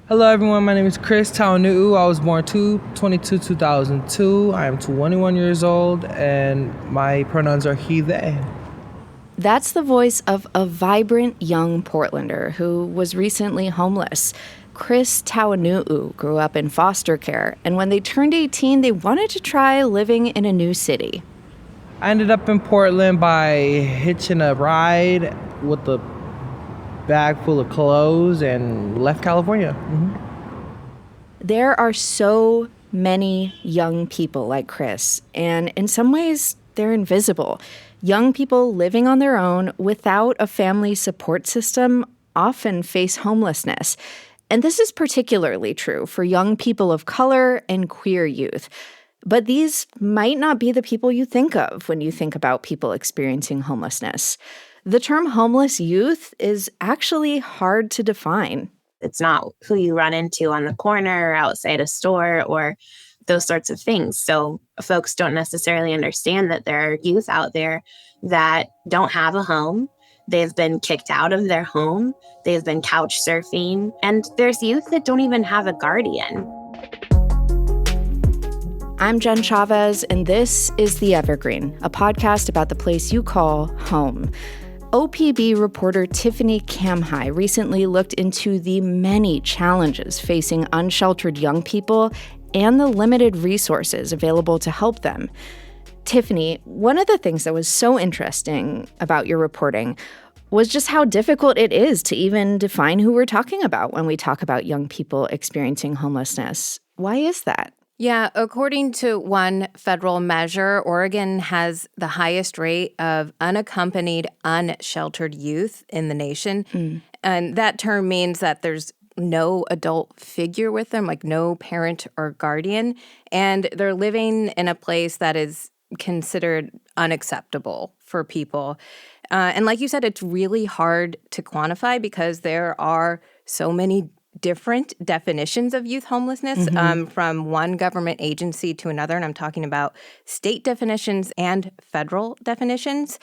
Hello everyone, my name is Chris Tawanu'u. I was born 2/22/2002. I am 21 years old and my pronouns are he, they. That's the voice of a vibrant young Portlander who was recently homeless. Chris Tawanu'u grew up in foster care, and when they turned 18, they wanted to try living in a new city. I ended up in Portland by hitching a ride with a bag full of clothes and left California. There are so many young people like Chris, and in some ways, they're invisible. Young people living on their own without a family support system often face homelessness. And this is particularly true for young people of color and queer youth. But these might not be the people you think of when you think about people experiencing homelessness. The term homeless youth is actually hard to define. It's not who you run into on the corner or outside a store or those sorts of things. So folks don't necessarily understand that there are youth out there that don't have a home. They've been kicked out of their home. They've been couch surfing. And there's youth that don't even have a guardian. I'm Jen Chavez, and this is The Evergreen, a podcast about the place you call home. OPB reporter Tiffany Camhi recently looked into the many challenges facing unsheltered young people and the limited resources available to help them. Tiffany, one of the things that was so interesting about your reporting was just how difficult it is to even define who we're talking about when we talk about young people experiencing homelessness. Why is that? Yeah, according to one federal measure, Oregon has the highest rate of unaccompanied, unsheltered youth in the nation. And that term means that there's no adult figure with them, like no parent or guardian, and they're living in a place that is considered unacceptable for people. And like you said, it's really hard to quantify because there are so many different definitions of youth homelessness from one government agency to another, and I'm talking about state definitions and federal definitions.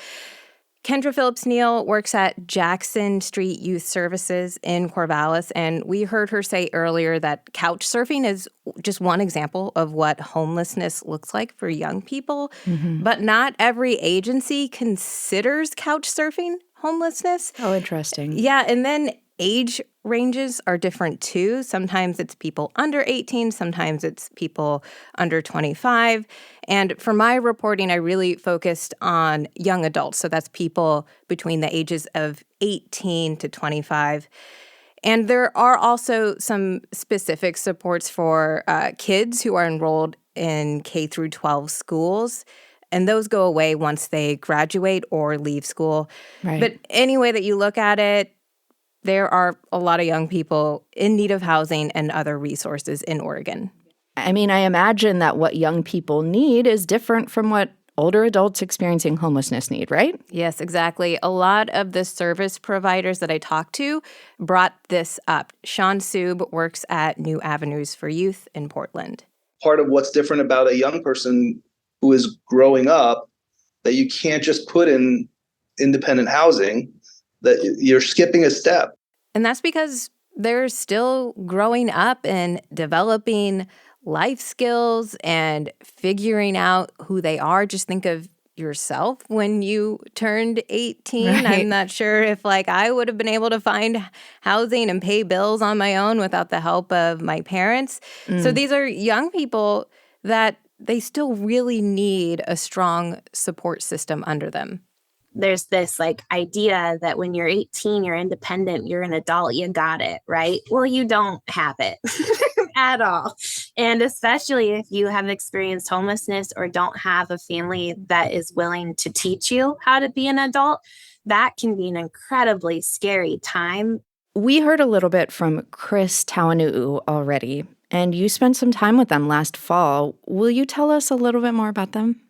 Kendra Phillips-Neal works at Jackson Street Youth Services in Corvallis, and we heard her say earlier that couch surfing is just one example of what homelessness looks like for young people. But not every agency considers couch surfing homelessness. Oh, interesting. Yeah, and then age ranges are different too. Sometimes it's people under 18, sometimes it's people under 25. And for my reporting, I really focused on young adults. So that's people between the ages of 18 to 25. And there are also some specific supports for kids who are enrolled in K through 12 schools. And those go away once they graduate or leave school. Right. But any way that you look at it, there are a lot of young people in need of housing and other resources in Oregon. I mean, I imagine that what young people need is different from what older adults experiencing homelessness need, right? Yes, exactly. A lot of the service providers that I talked to brought this up. Sean Sub works at New Avenues for Youth in Portland. Part of what's different about a young person who is growing up that you can't just put in independent housing, that you're skipping a step. And that's because they're still growing up and developing life skills and figuring out who they are. Just think of yourself when you turned 18. Right. I'm not sure if I would have been able to find housing and pay bills on my own without the help of my parents. So these are young people that they still really need a strong support system under them. There's this idea that when you're 18, you're independent, you're an adult, you got it, right? Well, you don't have it at all. And especially if you have experienced homelessness or don't have a family that is willing to teach you how to be an adult, that can be an incredibly scary time. We heard a little bit from Chris Tawanu'u already, and you spent some time with them last fall. Will you tell us a little bit more about them?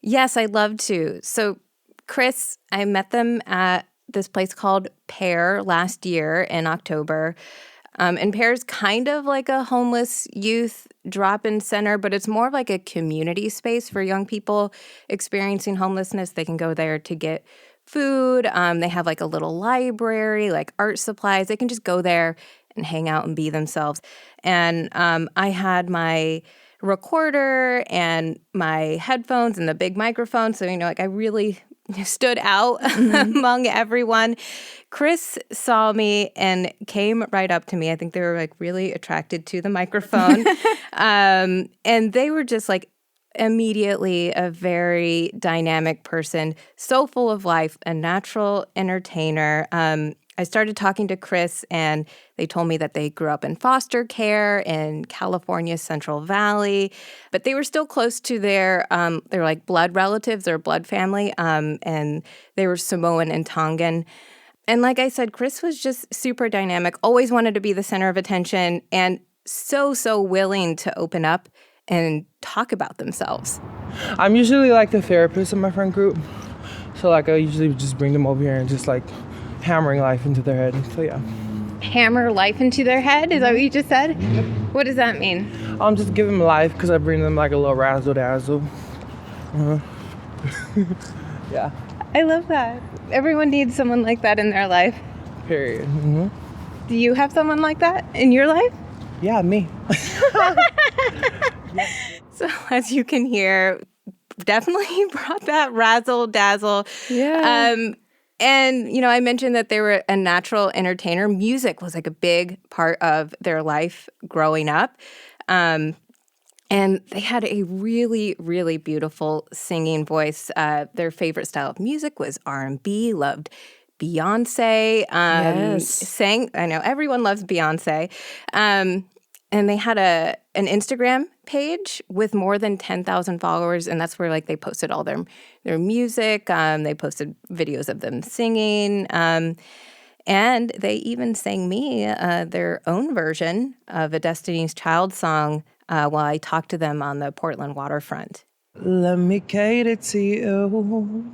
Yes, I'd love to. So Chris, I met them at this place called Pear last year in October. And Pear's kind of like a homeless youth drop-in center, but it's more of like a community space for young people experiencing homelessness. They can go there to get food. They have a little library, art supplies. They can just go there and hang out and be themselves. And I had my recorder and my headphones and the big microphone. So, I really stood out among everyone. Chris saw me and came right up to me. I think they were really attracted to the microphone. And they were just immediately a very dynamic person, so full of life, a natural entertainer. I started talking to Chris, and they told me that they grew up in foster care in California's Central Valley, but they were still close to their blood relatives or blood family, and they were Samoan and Tongan. And like I said, Chris was just super dynamic, always wanted to be the center of attention, and so willing to open up and talk about themselves. I'm usually the therapist in my friend group. So I usually just bring them over here and just hammering life into their head. So yeah. Hammer life into their head? Is that what you just said? Yep. What does that mean? I'm just giving them life because I bring them a little razzle dazzle. Yeah. I love that. Everyone needs someone like that in their life. Period. Do you have someone like that in your life? Yeah, me. So as you can hear, definitely brought that razzle dazzle. Yeah. And, I mentioned that they were a natural entertainer. Music was a big part of their life growing up. And they had a really, really beautiful singing voice. Their favorite style of music was R&B, loved Beyonce. Yes. I know everyone loves Beyonce. And they had an Instagram page with more than 10,000 followers, and that's where they posted all their music. They posted videos of them singing, and they even sang me their own version of a Destiny's Child song while I talked to them on the Portland waterfront. Let me cater to you.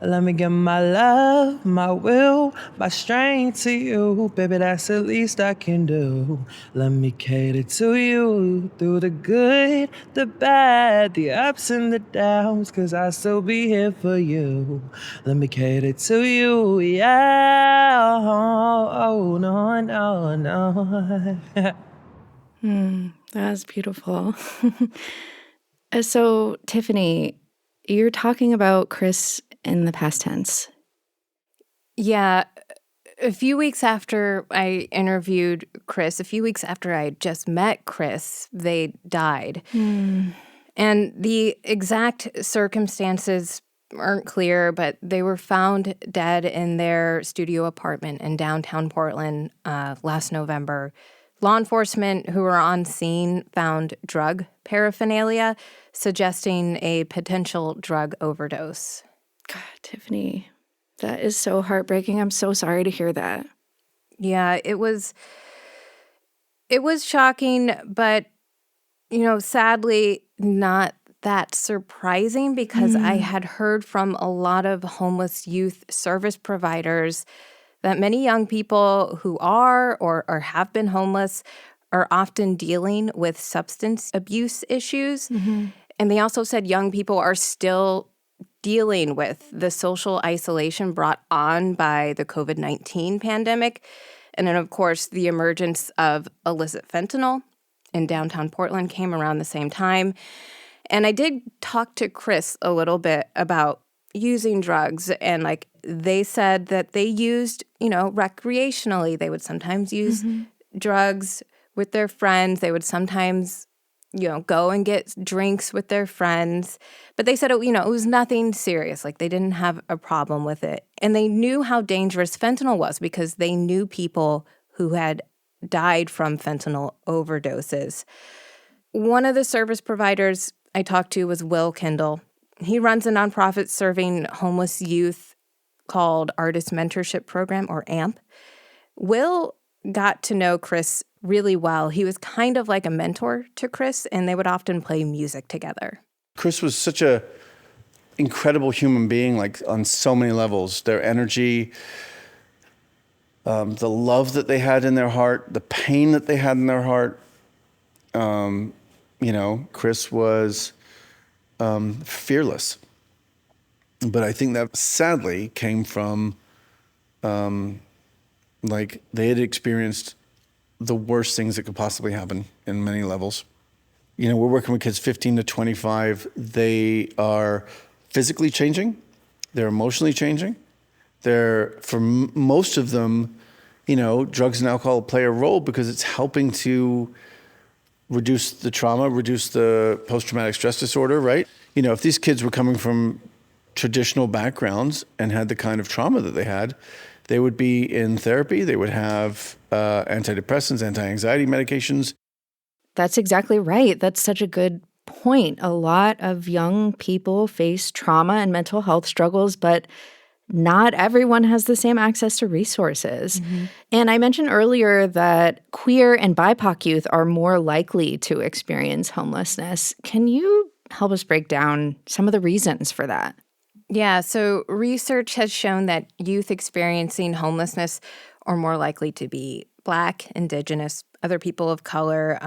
Let me give my love, my will, my strength to you. Baby, that's the least I can do. Let me cater to you through the good, the bad, the ups and the downs, 'cause I still be here for you. Let me cater to you, yeah. Oh, no. That's beautiful. So, Tiffany, you're talking about Chris in the past tense. Yeah. A few weeks after I interviewed Chris, a few weeks after I had just met Chris, they died. And the exact circumstances aren't clear, but they were found dead in their studio apartment in downtown Portland last November. Law enforcement who were on scene found drug paraphernalia, suggesting a potential drug overdose. God, Tiffany, that is so heartbreaking. I'm so sorry to hear that. Yeah, it was shocking, but, sadly not that surprising because I had heard from a lot of homeless youth service providers that many young people who are or have been homeless are often dealing with substance abuse issues. And they also said young people are still dealing with the social isolation brought on by the COVID-19 pandemic. And then, of course, the emergence of illicit fentanyl in downtown Portland came around the same time. And I did talk to Chris a little bit about using drugs, and they said that they used, recreationally. They would sometimes use drugs with their friends. They would sometimes go and get drinks with their friends. But they said, it was nothing serious. They didn't have a problem with it. And they knew how dangerous fentanyl was because they knew people who had died from fentanyl overdoses. One of the service providers I talked to was Will Kendall. He runs a nonprofit serving homeless youth called Artist Mentorship Program, or AMP. Will got to know Chris really well. He was kind of like a mentor to Chris, and they would often play music together. Chris was such a incredible human being, on so many levels. Their energy, the love that they had in their heart, the pain that they had in their heart. Chris was fearless. But I think that sadly came from, they had experienced the worst things that could possibly happen in many levels. You know, we're working with kids 15 to 25. They are physically changing. They're emotionally changing. For most of them, you know, drugs and alcohol play a role because it's helping to reduce the trauma, reduce the post-traumatic stress disorder, right? You know, if these kids were coming from traditional backgrounds and had the kind of trauma that they had, they would be in therapy. They would have antidepressants, anti-anxiety medications. That's exactly right. That's such a good point. A lot of young people face trauma and mental health struggles, but not everyone has the same access to resources. And I mentioned earlier that queer and BIPOC youth are more likely to experience homelessness. Can you help us break down some of the reasons for that? Yeah, so research has shown that youth experiencing homelessness are more likely to be Black, Indigenous, other people of color,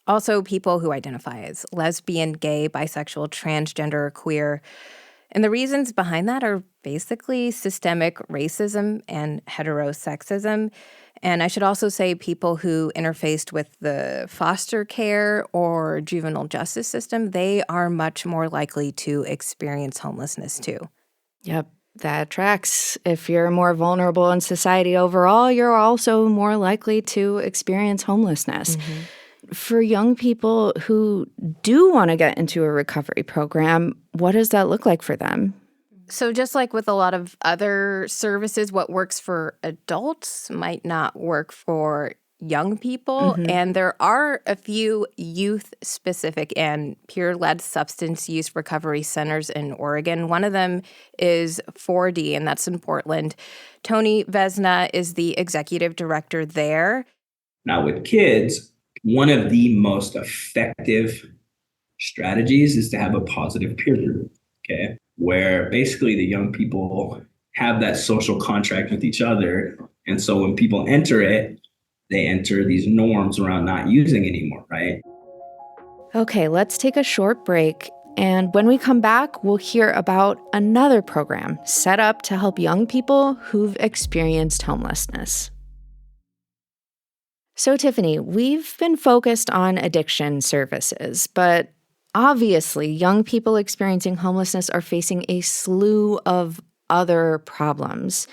also people who identify as lesbian, gay, bisexual, transgender, or queer. And the reasons behind that are basically systemic racism and heterosexism. And I should also say people who interfaced with the foster care or juvenile justice system, they are much more likely to experience homelessness too. Yep, that tracks. If you're more vulnerable in society overall, you're also more likely to experience homelessness. For young people who do want to get into a recovery program, what does that look like for them? So just like with a lot of other services, what works for adults might not work for young people. And there are a few youth-specific and peer-led substance use recovery centers in Oregon. One of them is 4D, and that's in Portland. Tony Vesna is the executive director there. Now, with kids, one of the most effective strategies is to have a positive peer group, okay? Where basically the young people have that social contract with each other. And so when people enter it, they enter these norms around not using anymore, right? Okay, let's take a short break. And when we come back, we'll hear about another program set up to help young people who've experienced homelessness. So, Tiffany, we've been focused on addiction services, but obviously, young people experiencing homelessness are facing a slew of other problems.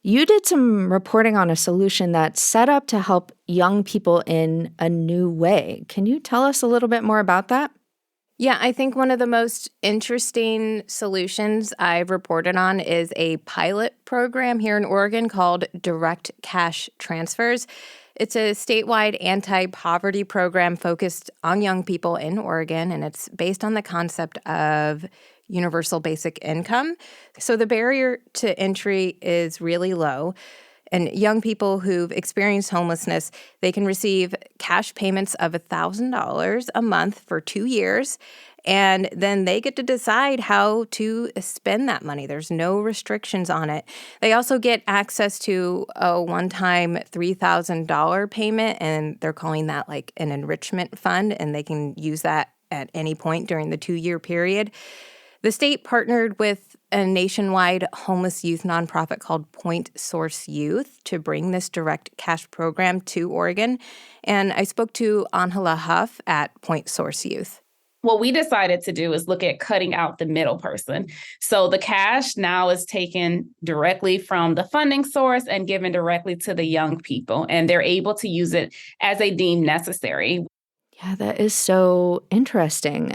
You did some reporting on a solution that's set up to help young people in a new way. Can you tell us a little bit more about that? Yeah, I think one of the most interesting solutions I've reported on is a pilot program here in Oregon called Direct Cash Transfers. It's a statewide anti-poverty program focused on young people in Oregon, and it's based on the concept of universal basic income. So the barrier to entry is really low. And young people who've experienced homelessness, they can receive cash payments of $1,000 a month for 2 years. And then they get to decide how to spend that money. There's no restrictions on it. They also get access to a one-time $3,000 payment, and they're calling that like an enrichment fund, and they can use that at any point during the 2-year period. The state partnered with a nationwide homeless youth nonprofit called Point Source Youth to bring this direct cash program to Oregon. And I spoke to Angela Huff at Point Source Youth. What we decided to do is look at cutting out the middle person. So the cash now is taken directly from the funding source and given directly to the young people, and they're able to use it as they deem necessary. Yeah, that is so interesting.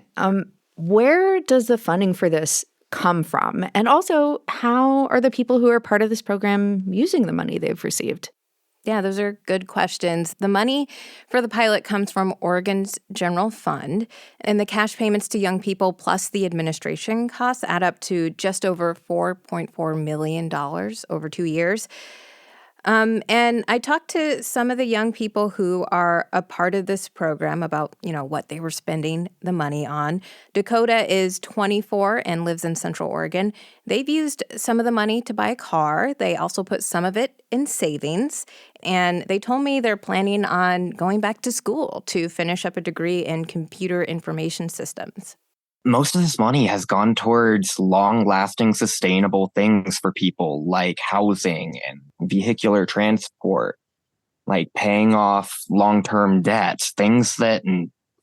Where does the funding for this come from? And also, how are the people who are part of this program using the money they've received? Yeah, those are good questions. The money for the pilot comes from Oregon's general fund, and the cash payments to young people plus the administration costs add up to just over $4.4 million over 2 years. And I talked to some of the young people who are a part of this program about, what they were spending the money on. Dakota is 24 and lives in Central Oregon. They've used some of the money to buy a car. They also put some of it in savings. And they told me they're planning on going back to school to finish up a degree in computer information systems. Most of this money has gone towards long-lasting, sustainable things for people like housing and vehicular transport. like paying off long-term debts, things that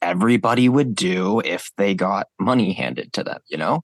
everybody would do if they got money handed to them, you know?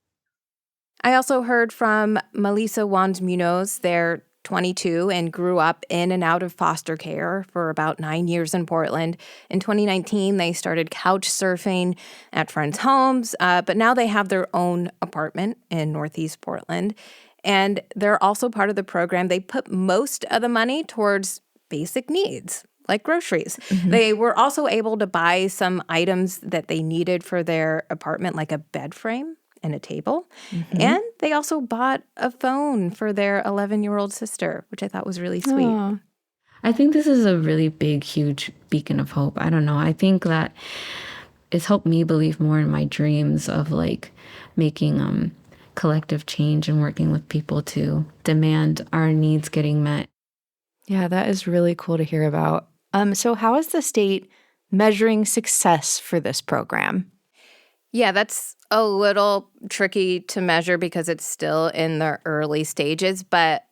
I also heard from Melissa Wands Munoz. They're 22 and grew up in and out of foster care for about 9 years in Portland. In 2019, they started couch surfing at friends' homes, but now they have their own apartment in Northeast Portland. And they're also part of the program. They put most of the money towards basic needs, like groceries. Mm-hmm. They were also able to buy some items that they needed for their apartment, like a bed frame and a table. Mm-hmm. And they also bought a phone for their 11-year-old sister, which I thought was really sweet. Aww. I think this is a really big, huge beacon of hope. I don't know. I think that it's helped me believe more in my dreams of like making collective change and working with people to demand our needs getting met. Yeah, that is really cool to hear about. So how is the state measuring success for this program? Yeah, that's a little tricky to measure because it's still in the early stages, but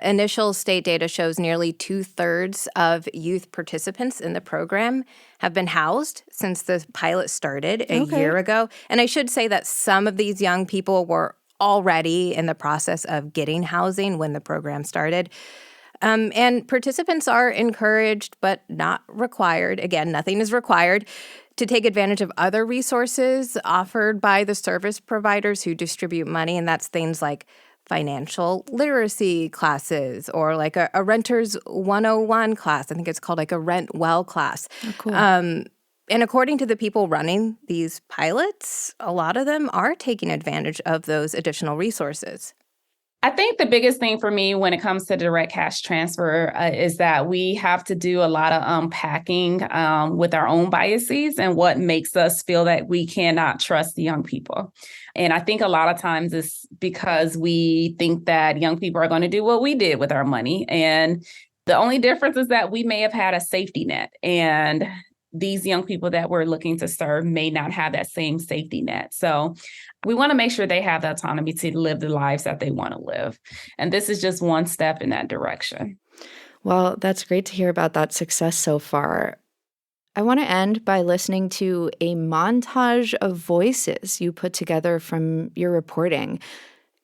initial state data shows nearly 2/3 of youth participants in the program have been housed since the pilot started a year ago. And I should say that some of these young people were already in the process of getting housing when the program started. And participants are encouraged, but not required. Again, nothing is required to take advantage of other resources offered by the service providers who distribute money. And that's things like financial literacy classes or like a renter's 101 class. I think it's called like a rent well class. Oh, cool. And according to the people running these pilots, a lot of them are taking advantage of those additional resources. I think the biggest thing for me when it comes to direct cash transfer is that we have to do a lot of unpacking with our own biases and what makes us feel that we cannot trust the young people. And I think a lot of times it's because we think that young people are going to do what we did with our money. And the only difference is that we may have had a safety net, and these young people that we're looking to serve may not have that same safety net. So we want to make sure they have the autonomy to live the lives that they want to live. And this is just one step in that direction. Well, that's great to hear about that success so far. I want to end by listening to a montage of voices you put together from your reporting.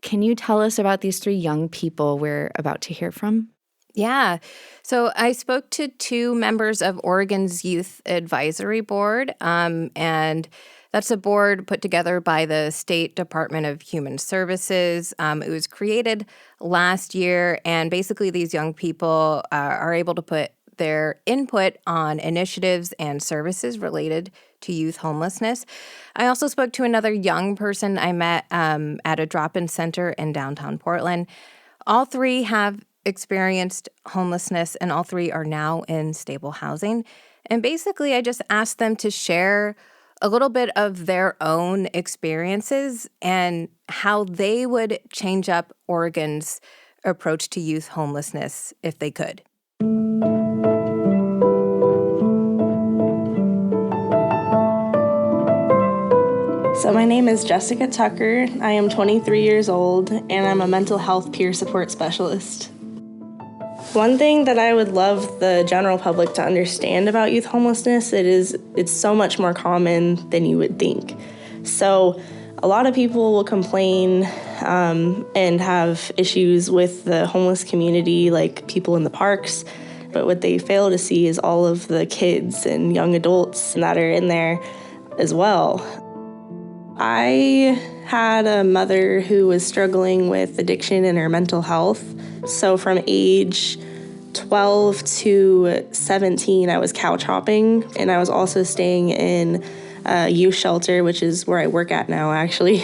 Can you tell us about these 3 young people we're about to hear from? Yeah. So I spoke to 2 members of Oregon's Youth Advisory Board, and that's a board put together by the State Department of Human Services. It was created last year, and basically these young people are able to put their input on initiatives and services related to youth homelessness. I also spoke to another young person I met at a drop-in center in downtown Portland. All 3 have experienced homelessness, and all 3 are now in stable housing. And basically, I just asked them to share a little bit of their own experiences and how they would change up Oregon's approach to youth homelessness if they could. So my name is Jessica Tucker. I am 23 years old, and I'm a mental health peer support specialist. One thing that I would love the general public to understand about youth homelessness, it's so much more common than you would think. So a lot of people will complain and have issues with the homeless community, like people in the parks, but what they fail to see is all of the kids and young adults that are in there as well. I had a mother who was struggling with addiction and her mental health. So from age 12 to 17, I was couch hopping, and I was also staying in a youth shelter, which is where I work at now, actually.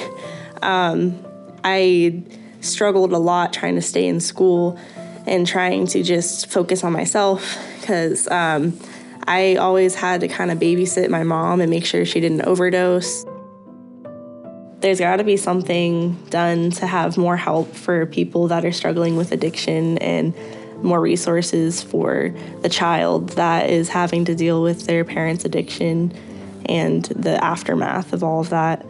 I struggled a lot trying to stay in school and trying to just focus on myself because I always had to kind of babysit my mom and make sure she didn't overdose. There's got to be something done to have more help for people that are struggling with addiction and more resources for the child that is having to deal with their parents' addiction and the aftermath of all of that.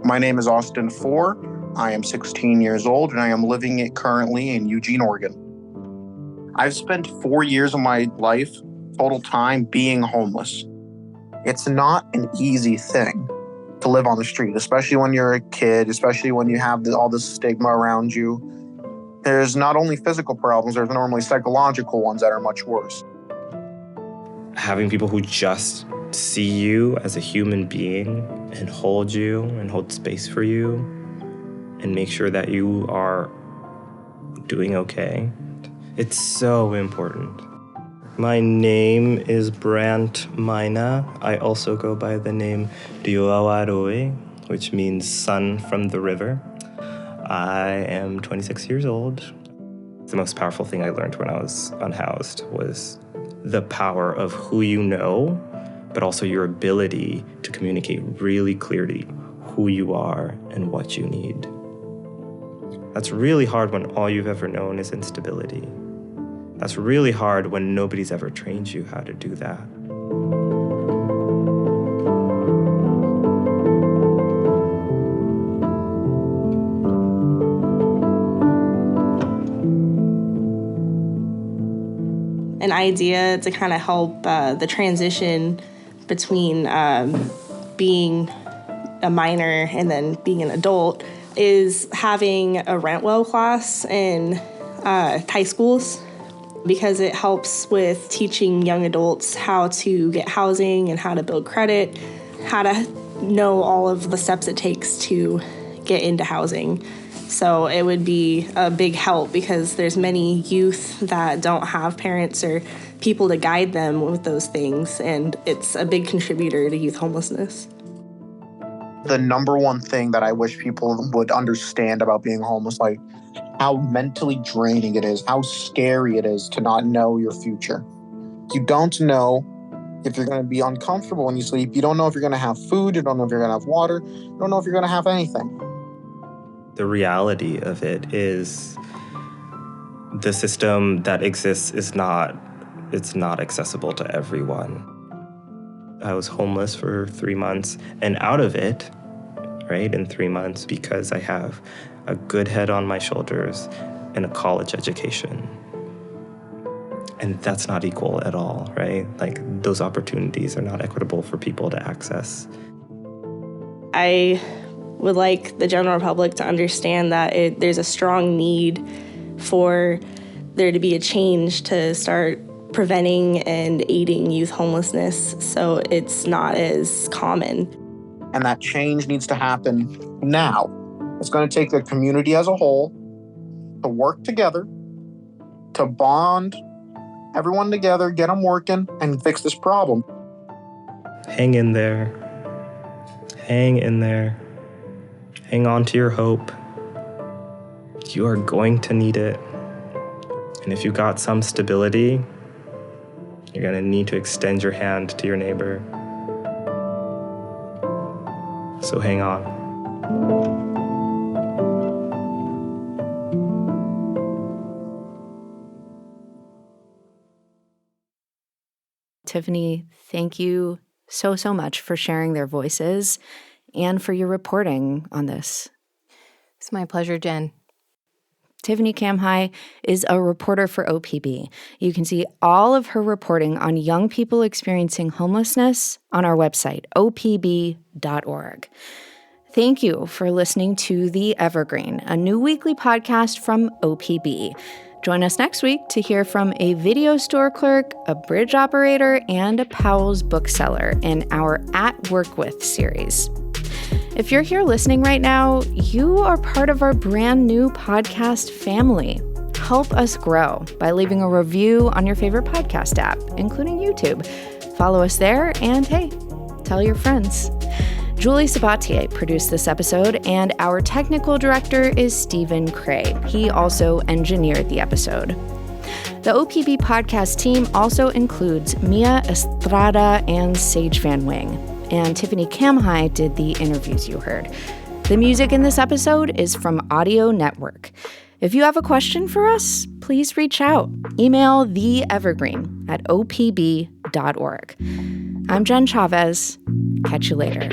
My name is Austin Four. I am 16 years old, and I am living it currently in Eugene, Oregon. I've spent 4 years of my life, total time, being homeless. It's not an easy thing to live on the street, especially when you're a kid, especially when you have all this stigma around you. There's not only physical problems, there's normally psychological ones that are much worse. Having people who just see you as a human being and hold you and hold space for you and make sure that you are doing okay. It's so important. My name is Brant Mina. I also go by the name Dioawaroi, which means son from the river. I am 26 years old. The most powerful thing I learned when I was unhoused was the power of who you know, but also your ability to communicate really clearly who you are and what you need. That's really hard when all you've ever known is instability. That's really hard when nobody's ever trained you how to do that. An idea to kind of help the transition between being a minor and then being an adult is having a rent well class in high schools, because it helps with teaching young adults how to get housing and how to build credit, how to know all of the steps it takes to get into housing. So it would be a big help because there's many youth that don't have parents or people to guide them with those things, and it's a big contributor to youth homelessness. The number one thing that I wish people would understand about being homeless, like how mentally draining it is, how scary it is to not know your future. You don't know if you're going to be uncomfortable when you sleep. You don't know if you're going to have food. You don't know if you're going to have water. You don't know if you're going to have anything. The reality of it is the system that exists is not accessible to everyone. I was homeless for 3 months and out of it, right, in 3 months because I have a good head on my shoulders and a college education. And that's not equal at all, right? Like, those opportunities are not equitable for people to access. I would like the general public to understand that there's a strong need for there to be a change to start preventing and aiding youth homelessness so it's not as common. And that change needs to happen now. It's going to take the community as a whole to work together, to bond everyone together, get them working, and fix this problem. Hang in there. Hang in there. Hang on to your hope. You are going to need it. And if you got some stability, you're going to need to extend your hand to your neighbor. So hang on. Tiffany, thank you so much for sharing their voices and for your reporting on this. It's my pleasure, Jen. Tiffany Camhi is a reporter for OPB. You can see all of her reporting on young people experiencing homelessness on our website, opb.org. Thank you for listening to The Evergreen, a new weekly podcast from OPB. Join us next week to hear from a video store clerk, a bridge operator, and a Powell's bookseller in our At Work With series. If you're here listening right now, you are part of our brand new podcast family. Help us grow by leaving a review on your favorite podcast app, including YouTube. Follow us there, and hey, tell your friends. Julie Sabatier produced this episode, and our technical director is Stephen Cray. He also engineered the episode. The OPB podcast team also includes Mia Estrada and Sage Van Wing, and Tiffany Camhi did the interviews you heard. The music in this episode is from Audio Network. If you have a question for us, please reach out. Email theevergreen@opb.org. I'm Jen Chavez. Catch you later.